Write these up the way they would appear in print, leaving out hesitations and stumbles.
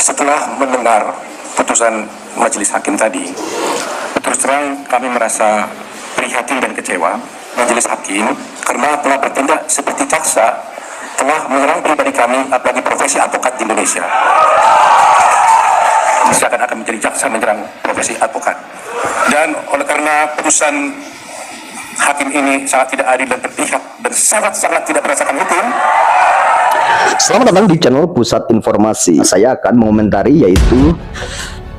Setelah mendengar putusan majelis hakim tadi, terus terang kami merasa prihatin dan kecewa majelis hakim karena telah bertindak seperti jaksa, telah menyerang pribadi kami, apalagi profesi advokat di Indonesia. Misalkan akan menjadi jaksa menyerang profesi advokat. Dan oleh karena putusan hakim ini sangat tidak adil dan berpihak dan sangat-sangat tidak berdasarkan hukum. Selamat datang di channel Pusat Informasi. Saya akan mengomentari yaitu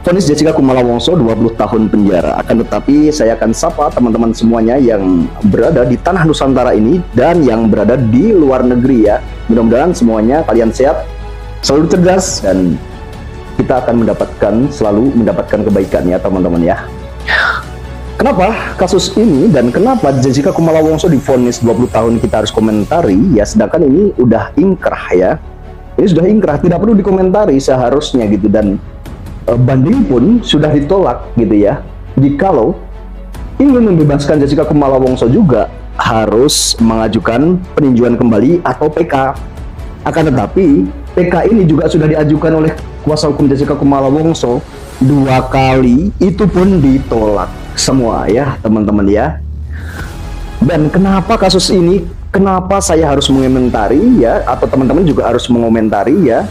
vonis Jessica Kumala Wongso 20 tahun penjara. Akan tetapi saya akan sapa teman-teman semuanya yang berada di tanah Nusantara ini dan yang berada di luar negeri ya. Mudah-mudahan semuanya kalian sehat, selalu cerdas, dan kita akan selalu mendapatkan kebaikan ya teman-teman ya. Kenapa kasus ini dan kenapa Jessica Kumala Wongso divonis 20 tahun kita harus komentari ya, sedangkan ini udah ingkrah ya. Ini sudah ingkrah, tidak perlu dikomentari seharusnya gitu, dan banding pun sudah ditolak gitu ya. Jikalau ingin membebaskan Jessica Kumala Wongso juga harus mengajukan peninjauan kembali atau PK. Akan tetapi PK ini juga sudah diajukan oleh kuasa hukum Jessica Kumala Wongso 2 kali, itu pun ditolak semua ya teman-teman ya. Dan kenapa kasus ini, kenapa saya harus mengomentari ya, atau teman-teman juga harus mengomentari ya.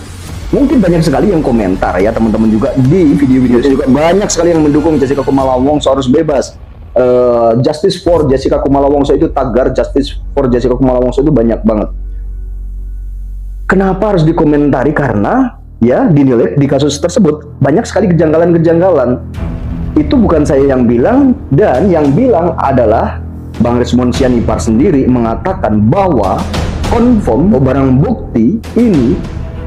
Mungkin banyak sekali yang komentar ya teman-teman juga di video-video saya juga banyak sekali yang mendukung Jessica Kumala Wongso harus bebas. Justice for Jessica Kumala Wongso itu, tagar Justice for Jessica Kumala Wongso itu banyak banget. Kenapa harus dikomentari? Karena ya dinilai di kasus tersebut banyak sekali kejanggalan-kejanggalan. Itu bukan saya yang bilang, dan yang bilang adalah Bang Resmond Sianipar sendiri mengatakan bahwa confirm barang bukti ini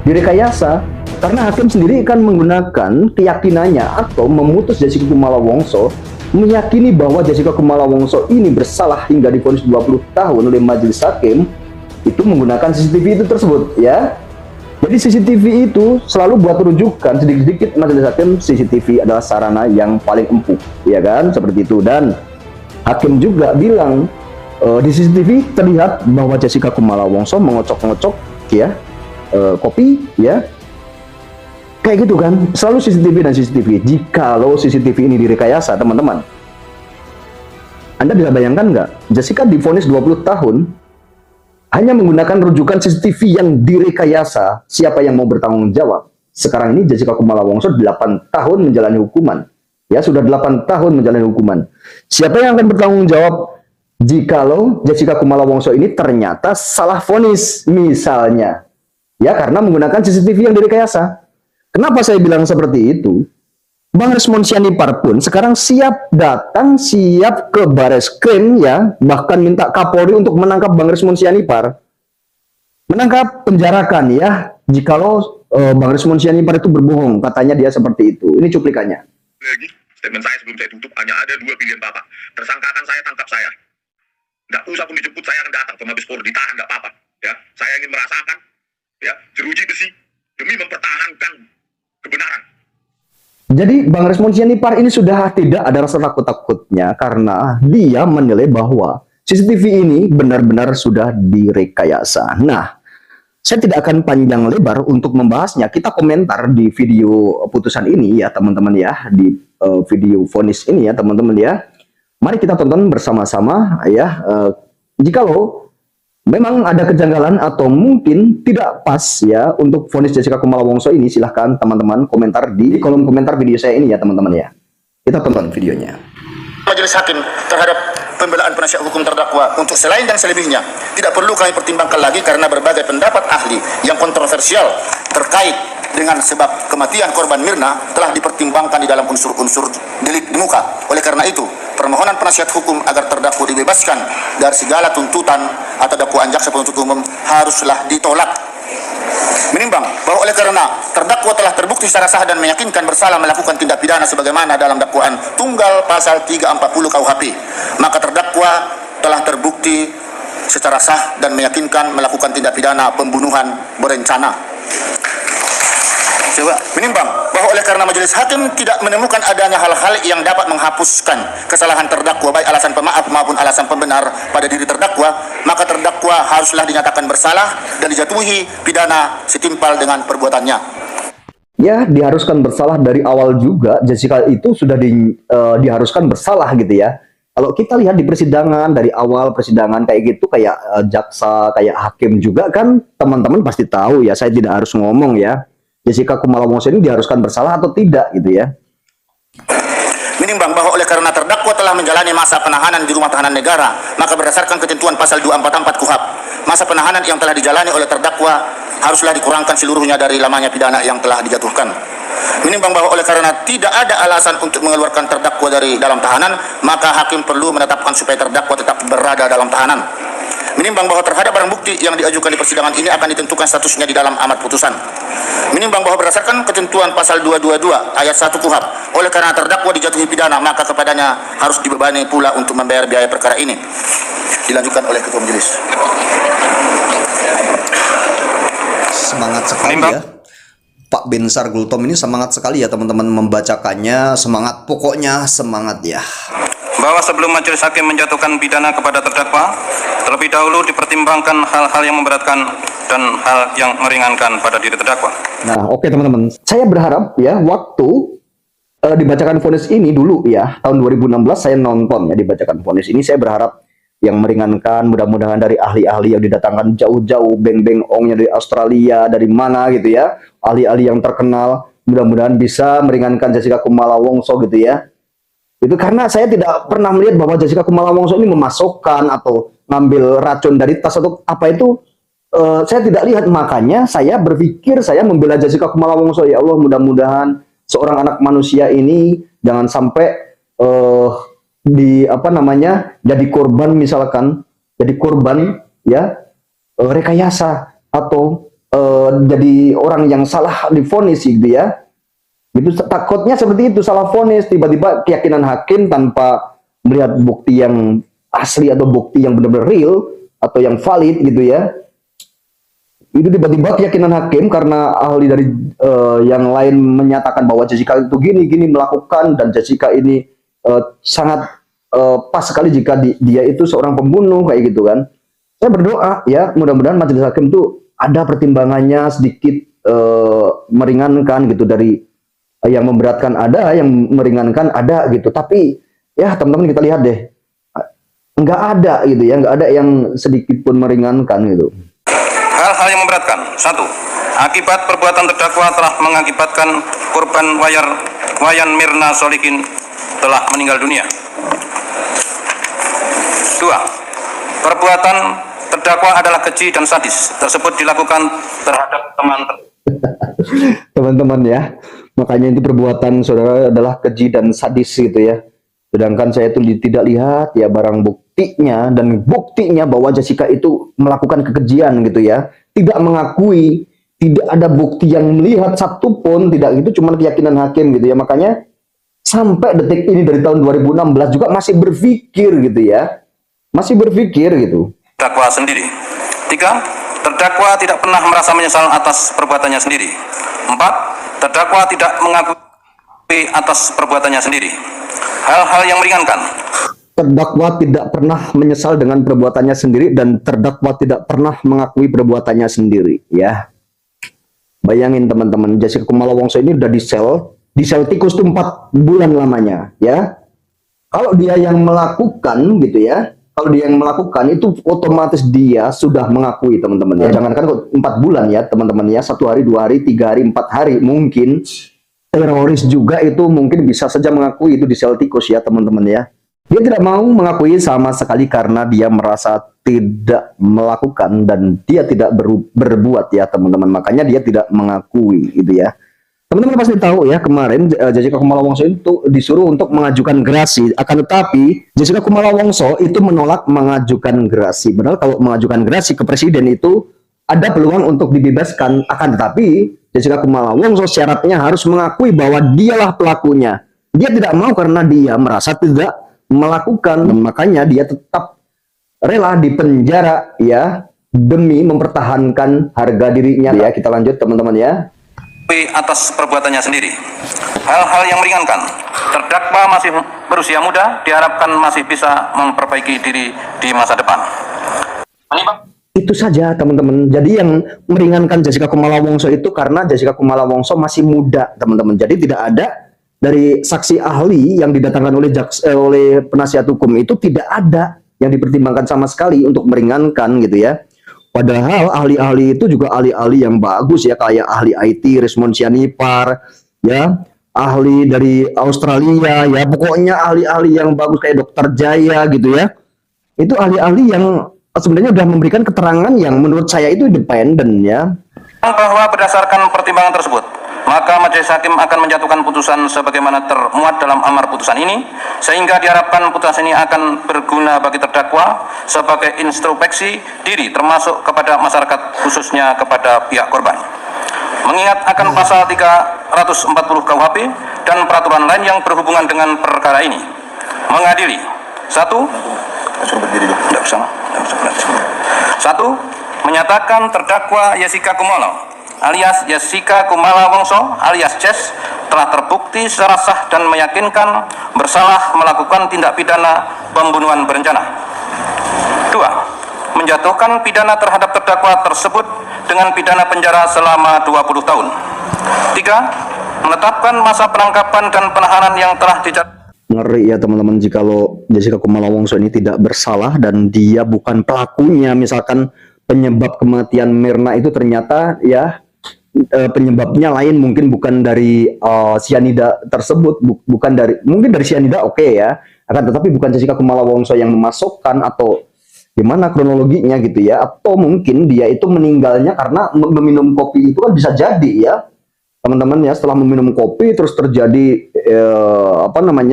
direkayasa karena hakim sendiri akan menggunakan keyakinannya atau memutus Jessica Kumala Wongso, meyakini bahwa Jessica Kumala Wongso ini bersalah hingga divonis 20 tahun oleh majelis hakim itu menggunakan CCTV itu tersebut ya. Jadi CCTV itu selalu buat rujukan sedikit-sedikit majelis hakim, CCTV adalah sarana yang paling empuk, ya kan, seperti itu. Dan hakim juga bilang di CCTV terlihat bahwa Jessica Kumala Wongso mengocok-ngocok ya kopi ya, kayak gitu kan, selalu CCTV dan CCTV. Jikalau CCTV ini direkayasa teman-teman, Anda bisa bayangkan nggak, Jessica divonis 20 tahun hanya menggunakan rujukan CCTV yang direkayasa. Siapa yang mau bertanggung jawab? Sekarang ini Jessica Kumala Wongso 8 tahun menjalani hukuman. Ya, sudah 8 tahun menjalani hukuman. Siapa yang akan bertanggung jawab jikalau Jessica Kumala Wongso ini ternyata salah vonis misalnya? Ya, karena menggunakan CCTV yang direkayasa. Kenapa saya bilang seperti itu? Bang Resmond Sianipar pun sekarang siap datang, siap ke Bareskrim ya, bahkan minta Kapolri untuk menangkap Bang Resmond Sianipar, menangkap, penjarakan ya, jikalau Bang Resmond Sianipar itu berbohong, katanya dia seperti itu. Ini cuplikannya. Lagi, statement saya sebelum saya tutup, hanya ada 2 pilihan Bapak. Tersangkakan saya, tangkap saya. Nggak usah pun dijemput, saya akan datang ke Mabes Polri, ditahan, nggak apa-apa. Ya, saya ingin merasakan ya jeruji besi demi mempertahankan kebenaran. Jadi Bang Resmond Sianipar ini sudah tidak ada rasa takut-takutnya karena dia menilai bahwa CCTV ini benar-benar sudah direkayasa. Nah, saya tidak akan panjang lebar untuk membahasnya. Kita komentar di video putusan ini ya teman-teman ya, di video vonis ini ya teman-teman ya. Mari kita tonton bersama-sama ya. Jikalau memang ada kejanggalan atau mungkin tidak pas ya untuk vonis Jessica Kumala Wongso ini, silahkan teman-teman komentar di kolom komentar video saya ini ya teman-teman ya. Kita tonton videonya. Majelis hakim terhadap pembelaan penasihat hukum terdakwa untuk selain dan selebihnya tidak perlu kami pertimbangkan lagi karena berbagai pendapat ahli yang kontroversial terkait dengan sebab kematian korban Mirna telah dipertimbangkan di dalam unsur-unsur delik di muka. Oleh karena itu, permohonan penasihat hukum agar terdakwa dibebaskan dari segala tuntutan atau dakwaan jaksa penuntut umum haruslah ditolak. Menimbang bahwa oleh karena terdakwa telah terbukti secara sah dan meyakinkan bersalah melakukan tindak pidana sebagaimana dalam dakwaan tunggal pasal 340 KUHP, maka terdakwa telah terbukti secara sah dan meyakinkan melakukan tindak pidana pembunuhan berencana. Menimbang bahwa oleh karena majelis hakim tidak menemukan adanya hal-hal yang dapat menghapuskan kesalahan terdakwa, baik alasan pemaaf maupun alasan pembenar pada diri terdakwa, maka terdakwa haruslah dinyatakan bersalah dan dijatuhi pidana setimpal dengan perbuatannya. ya diharuskan bersalah dari awal juga. Jessica itu sudah diharuskan bersalah gitu ya. Kalau kita lihat di persidangan, dari awal persidangan kayak gitu, kayak jaksa, kayak hakim juga kan, teman-teman pasti tahu ya, saya tidak harus ngomong ya, Jessica Kumala Wongso ini diharuskan bersalah atau tidak gitu ya. Menimbang bahwa oleh karena terdakwa telah menjalani masa penahanan di rumah tahanan negara, maka berdasarkan ketentuan pasal 244 KUHP, masa penahanan yang telah dijalani oleh terdakwa haruslah dikurangkan seluruhnya dari lamanya pidana yang telah dijatuhkan. Menimbang bahwa oleh karena tidak ada alasan untuk mengeluarkan terdakwa dari dalam tahanan, maka hakim perlu menetapkan supaya terdakwa tetap berada dalam tahanan. Menimbang bahwa terhadap barang bukti yang diajukan di persidangan ini akan ditentukan statusnya di dalam amar putusan. Menimbang bahwa berdasarkan ketentuan pasal 222 ayat 1 KUHP, oleh karena terdakwa dijatuhi pidana, maka kepadanya harus dibebani pula untuk membayar biaya perkara ini. Dilanjutkan oleh Ketua Majelis. Semangat sekali ya. Pak Bensar Gultom ini semangat sekali ya teman-teman membacakannya, semangat, pokoknya semangat ya. Bahwa sebelum majelis hakim menjatuhkan pidana kepada terdakwa, terlebih dahulu dipertimbangkan hal-hal yang memberatkan dan hal yang meringankan pada diri terdakwa. Nah, oke teman-teman. Saya berharap ya waktu dibacakan vonis ini dulu ya, tahun 2016 saya nonton ya dibacakan vonis ini, saya berharap yang meringankan, mudah-mudahan dari ahli-ahli yang didatangkan jauh-jauh, beng-beng ongnya dari Australia, dari mana gitu ya, ahli-ahli yang terkenal, mudah-mudahan bisa meringankan Jessica Kumala Wongso gitu ya. Itu karena saya tidak pernah melihat bahwa Jessica Kumala Wongso ini memasukkan atau ngambil racun dari tas atau apa itu, saya tidak lihat. Makanya saya berpikir, saya membela Jessica Kumala Wongso, ya Allah, mudah-mudahan seorang anak manusia ini jangan sampai jadi korban, misalkan jadi korban ya rekayasa atau jadi orang yang salah divonis gitu ya. Itu takutnya seperti itu, salah vonis, tiba-tiba keyakinan hakim tanpa melihat bukti yang asli atau bukti yang benar-benar real atau yang valid gitu ya. Itu tiba-tiba keyakinan hakim karena ahli dari yang lain menyatakan bahwa Jessica itu gini melakukan, dan Jessica ini sangat pas sekali jika dia itu seorang pembunuh kayak gitu kan. Saya berdoa ya, mudah-mudahan majelis hakim itu ada pertimbangannya sedikit meringankan gitu, dari yang memberatkan ada, yang meringankan ada gitu. Tapi ya teman-teman kita lihat deh, nggak ada gitu ya, nggak ada yang sedikit pun meringankan gitu. Hal-hal yang memberatkan. 1. Akibat perbuatan terdakwa telah mengakibatkan korban Wayan Mirna Solihin telah meninggal dunia. 2. Perbuatan terdakwa adalah keji dan sadis, tersebut dilakukan terhadap teman-teman ya, makanya itu perbuatan saudara adalah keji dan sadis gitu ya. Sedangkan saya itu tidak lihat ya barang buktinya, dan buktinya bahwa Jessica itu melakukan kekejian gitu ya, tidak mengakui, tidak ada bukti yang melihat satupun, tidak, itu cuma keyakinan hakim gitu ya. Makanya sampai detik ini dari tahun 2016 juga masih berpikir gitu ya, masih berpikir gitu. Terdakwa sendiri. 3. Terdakwa tidak pernah merasa menyesal atas perbuatannya sendiri. 4. Terdakwa tidak mengakui atas perbuatannya sendiri. Hal-hal yang meringankan. Terdakwa tidak pernah menyesal dengan perbuatannya sendiri, dan terdakwa tidak pernah mengakui perbuatannya sendiri ya. Bayangin teman-teman, Jessica Kumala Wongso ini udah di sel tikus itu 4 bulan lamanya ya. Kalau dia yang melakukan gitu ya, kalau dia yang melakukan itu otomatis dia sudah mengakui teman-teman ya. Jangankan kok 4 bulan ya teman-teman ya, 1 hari, 2 hari, 3 hari, 4 hari, mungkin teroris juga itu mungkin bisa saja mengakui itu di sel tikus ya teman-teman ya. Dia tidak mau mengakui sama sekali karena dia merasa tidak melakukan dan dia tidak berbuat ya teman-teman. Makanya dia tidak mengakui gitu ya. Teman-teman pasti tahu ya, kemarin Jessica Kumala Wongso itu disuruh untuk mengajukan gerasi, akan tetapi Jessica Kumala Wongso itu menolak mengajukan gerasi. Padahal kalau mengajukan gerasi ke presiden itu ada peluang untuk dibebaskan, akan tetapi Jessica Kumala Wongso syaratnya harus mengakui bahwa dialah pelakunya. Dia tidak mau karena dia merasa tidak melakukan, dan makanya dia tetap rela di penjara ya demi mempertahankan harga dirinya ya. Kita lanjut teman-teman ya. Atas perbuatannya sendiri. Hal-hal yang meringankan. Terdakwa masih berusia muda, diharapkan masih bisa memperbaiki diri di masa depan. Itu saja teman-teman. Jadi yang meringankan Jessica Kumala Wongso itu karena Jessica Kumala Wongso masih muda teman-teman. Jadi tidak ada dari saksi ahli yang didatangkan oleh penasihat hukum itu tidak ada yang dipertimbangkan sama sekali untuk meringankan gitu ya. Padahal ahli-ahli itu juga ahli-ahli yang bagus ya, kayak ahli IT Resmond Sianipar ya, ahli dari Australia ya, pokoknya ahli-ahli yang bagus kayak Dokter Jaya gitu ya. Itu ahli-ahli yang sebenarnya sudah memberikan keterangan yang menurut saya itu independen ya. Bahwa berdasarkan pertimbangan tersebut, maka majelis hakim akan menjatuhkan putusan sebagaimana termuat dalam amar putusan ini, sehingga diharapkan putusan ini akan berguna bagi terdakwa sebagai introspeksi diri termasuk kepada masyarakat, khususnya kepada pihak korban. Mengingat akan pasal 340 KUHP dan peraturan lain yang berhubungan dengan perkara ini, mengadili: 1. Menyatakan terdakwa Jessica Kumala alias Jessica Kumala Wongso alias Jess telah terbukti secara sah dan meyakinkan bersalah melakukan tindak pidana pembunuhan berencana. 2. Menjatuhkan pidana terhadap terdakwa tersebut dengan pidana penjara selama 20 tahun. 3. Menetapkan masa penangkapan dan penahanan yang telah dijatuhkan. Ngeri ya teman-teman, jikalau Jessica Kumala Wongso ini tidak bersalah dan dia bukan pelakunya, misalkan penyebab kematian Mirna itu ternyata ya penyebabnya lain, mungkin bukan dari sianida tersebut, bukan dari, mungkin dari sianida oke ya, akan tetapi bukan Jessica Kumala Wongso yang memasukkan atau gimana kronologinya gitu ya, atau mungkin dia itu meninggalnya karena meminum kopi, itu kan bisa jadi ya teman-teman ya, setelah meminum kopi terus terjadi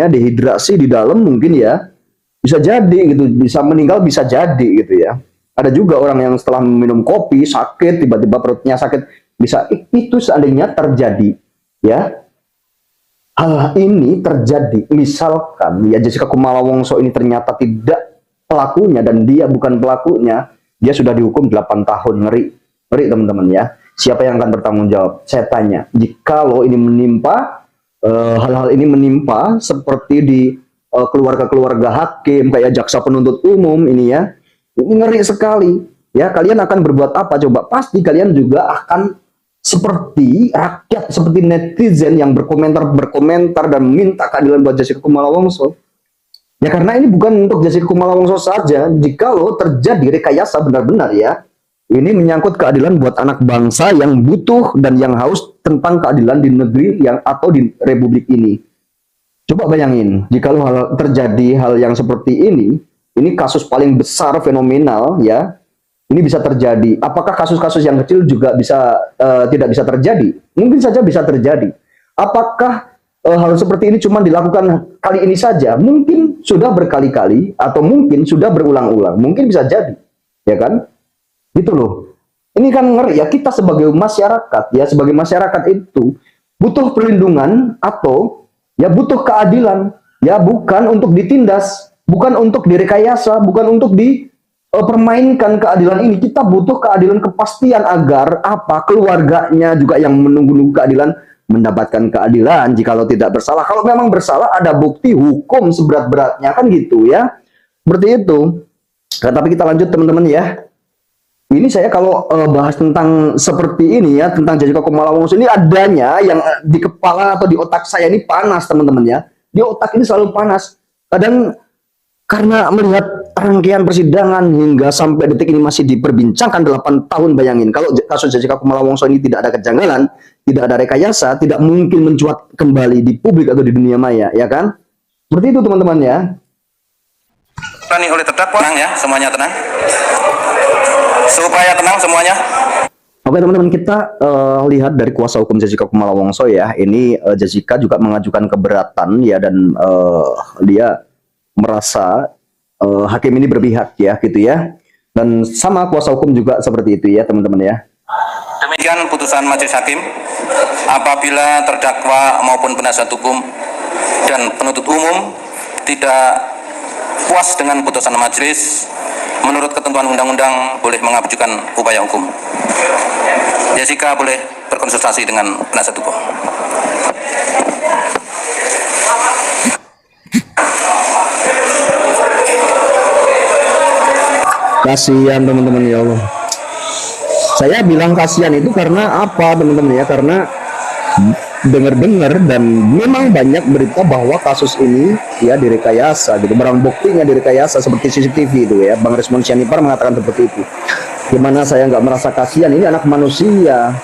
dehidrasi di dalam mungkin ya, bisa jadi gitu, bisa meninggal, bisa jadi gitu ya. Ada juga orang yang setelah minum kopi sakit, tiba-tiba perutnya sakit, bisa itu seandainya terjadi ya. Hal ini terjadi misalkan ya Jessica Kumala Wongso ini ternyata tidak pelakunya dan dia bukan pelakunya, dia sudah dihukum 8 tahun. Ngeri teman-teman ya. Siapa yang akan bertanggung jawab? Saya tanya, jikalau ini menimpa hal-hal ini menimpa seperti di keluarga-keluarga hakim kayak jaksa penuntut umum ini ya, ini ngeri sekali ya. Kalian akan berbuat apa coba? Pasti kalian juga akan seperti rakyat, seperti netizen yang berkomentar dan minta keadilan buat Jessica Kumala Wongso ya, karena ini bukan untuk Jessica Kumala Wongso saja. Jikalau terjadi rekayasa benar-benar ya, ini menyangkut keadilan buat anak bangsa yang butuh dan yang haus tentang keadilan di negeri yang atau di republik ini. Coba bayangin, jikalau terjadi hal yang seperti ini kasus paling besar fenomenal ya. Ini bisa terjadi. Apakah kasus-kasus yang kecil juga bisa tidak bisa terjadi? Mungkin saja bisa terjadi. Apakah hal seperti ini cuma dilakukan kali ini saja? Mungkin sudah berkali-kali atau mungkin sudah berulang-ulang. Mungkin bisa jadi, ya kan? Gitu loh. Ini kan ngeri ya, kita sebagai masyarakat ya, sebagai masyarakat itu butuh perlindungan atau ya butuh keadilan ya, bukan untuk ditindas, bukan untuk direkayasa, bukan untuk dipermainkan keadilan ini. Kita butuh keadilan, kepastian agar apa, keluarganya juga yang menunggu keadilan mendapatkan keadilan jikalau tidak bersalah. Kalau memang bersalah ada bukti hukum seberat-beratnya kan gitu ya. Seperti itu. Nah, tapi kita lanjut teman-teman ya. Ini saya kalau bahas tentang seperti ini ya, tentang Jessica Kumala Wongso ini adanya yang di kepala atau di otak saya ini panas teman-teman ya. Di otak ini selalu panas. Kadang karena melihat rangkaian persidangan hingga sampai detik ini masih diperbincangkan 8 tahun, bayangin kalau kasus Jessica Kumala Wongso ini tidak ada kejanggalan, tidak ada rekayasa, tidak mungkin mencuat kembali di publik atau di dunia maya, ya kan? Seperti itu teman-teman ya. Oleh terdakwa, tenang ya, semuanya tenang. Supaya tenang semuanya. Oke teman-teman, kita lihat dari kuasa hukum Jessica Kumala Wongso ya. Ini Jessica juga mengajukan keberatan ya, dan dia merasa hakim ini berpihak ya gitu ya. Dan sama kuasa hukum juga seperti itu ya teman-teman ya. Demikian putusan majelis hakim. Apabila terdakwa maupun penasihat hukum dan penuntut umum tidak puas dengan putusan majelis, menurut ketentuan undang-undang boleh mengajukan upaya hukum. Jessica boleh berkonsultasi dengan penasihat hukum. Kasihan teman-teman ya Allah. Saya bilang kasihan itu karena apa, teman-teman ya? Karena dengar-dengar dan memang banyak berita bahwa kasus ini ya direkayasa gitu, barang buktinya direkayasa seperti CCTV itu ya. Bang Resmond Sianipar mengatakan seperti itu. Gimana saya nggak merasa kasihan, ini anak manusia.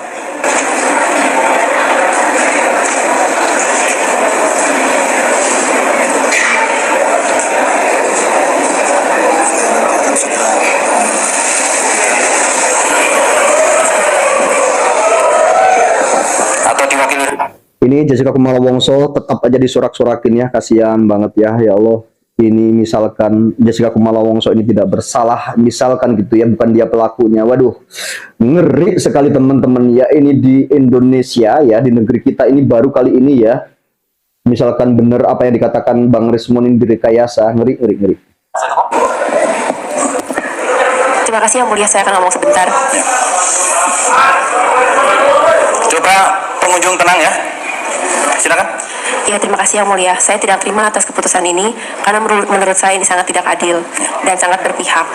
Atau diwakili. Ini Jessica Kumala Wongso tetap aja disorak-sorakin ya, kasihan banget ya, ya Allah. Ini misalkan Jessica Kumala Wongso ini tidak bersalah, misalkan gitu ya, bukan dia pelakunya. Waduh, ngeri sekali teman-teman ya, ini di Indonesia ya, di negeri kita ini baru kali ini ya. Misalkan benar apa yang dikatakan Bang Resmond ini direkayasa, ngeri, ngeri, ngeri. Terima kasih Yang Mulia, saya akan ngomong sebentar. Coba pengunjung tenang ya. Silakan. Ya, terima kasih Yang Mulia. Saya tidak terima atas keputusan ini karena menurut saya ini sangat tidak adil dan sangat berpihak.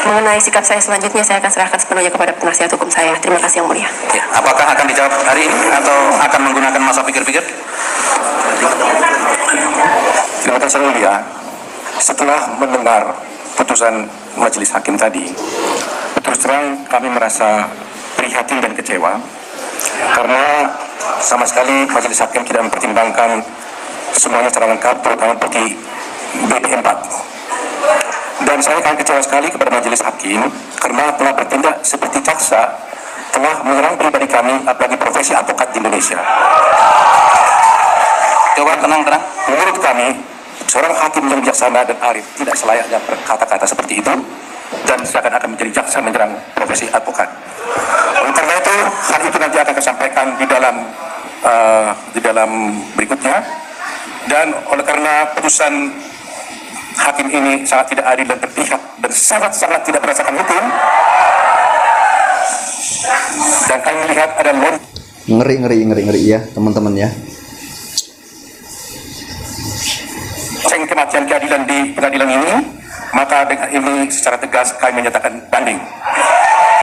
Mengenai sikap saya selanjutnya, saya akan serahkan sepenuhnya kepada penasihat hukum saya. Terima kasih Yang Mulia. Ya, apakah akan dijawab hari ini atau akan menggunakan masa pikir-pikir? Terima kasih Yang Mulia. Setelah mendengar putusan majelis hakim tadi, terus terang kami merasa prihatin dan kecewa karena sama sekali majelis hakim tidak mempertimbangkan semuanya secara lengkap, terutama bagi BP4. Dan saya akan kecewa sekali kepada majelis hakim karena telah bertindak seperti jaksa, telah menyerang pribadi kami, apalagi profesi advokat di Indonesia. Coba tenang-tenang. Menurut kami, seorang hakim yang bijaksana dan arif tidak selayaknya berkata-kata seperti itu dan seakan-akan menjadi jaksa menyerang profesi advokat. Oleh karena itu, hal itu nanti akan saya sampaikan di dalam berikutnya. Dan oleh karena putusan hakim ini sangat tidak adil dan berpihak dan sangat-sangat tidak berdasarkan hukum, dan kami melihat ada Ngeri ya teman-teman ya. lonceng kematian keadilan di pengadilan ini, maka dengan ini secara tegas kami menyatakan banding.